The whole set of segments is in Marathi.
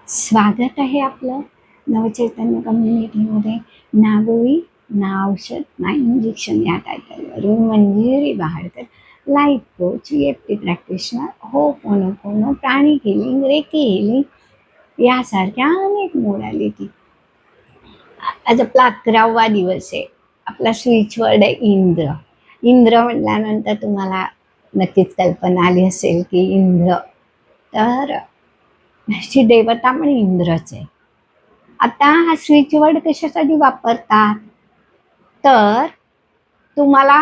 स्वागत आहे आपलं नवचैतन्य कम्युनिटीमध्ये. ना गोळी ना औषध ना इंजेक्शन या टायटलवरून Manjiri Bahadkar, life coach, EFT practitioner, hooponopono, pranic healing, reiki healing यासारख्या अनेक मोडॅलिटी. आज आपला 11वा दिवस आहे. आपला स्विच वर्ड आहे इंद्र. इंद्र म्हटल्यानंतर तुम्हाला नक्कीच कल्पना आली असेल की इंद्र तर ह्याची देवता पण इंद्रच आहे. आता हा स्विच वर्ड कशासाठी वापरतात तर तुम्हाला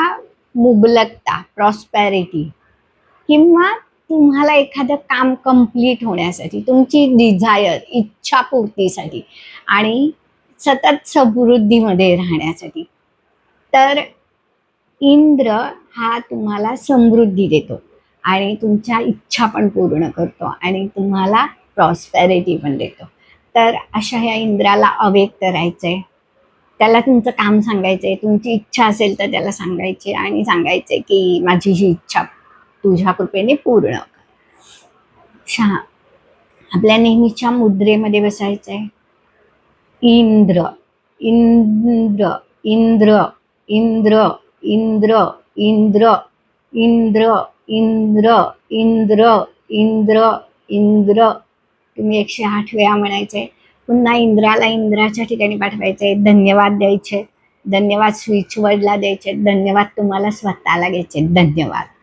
मुबलकता, प्रॉस्पॅरिटी किंवा तुम्हाला एखादं काम कंप्लीट होण्यासाठी, तुमची डिझायर, इच्छापूर्तीसाठी आणि सतत समृद्धीमध्ये राहण्यासाठी. तर इंद्र हा तुम्हाला समृद्धी देतो आणि तुमच्या इच्छा पण पूर्ण करतो आणि तुम्हाला प्रॉस्पॅरिटी पण देतो. तर अशा ह्या इंद्राला अवेक करायचंय, त्याला तुमचं काम सांगायचंय, तुमची इच्छा असेल तर त्याला सांगायची आणि सांगायचंय की माझी ही इच्छा तुझ्या कृपेने पूर्ण कर. आपल्या नेहमीच्या मुद्रेमध्ये बसायचंय. इंद्र इंद्र इंद्र इंद्र इंद्र इंद्र इंद्र इंद्र इंद्र इंद्र इंद्र. तुम्ही 108 वेळा म्हणायचे. पुन्हा इंद्राला इंद्राच्या ठिकाणी पाठवायचे, धन्यवाद द्यायचे, धन्यवाद स्विच वर्डला द्यायचे, धन्यवाद तुम्हाला स्वतःला द्यायचे. धन्यवाद.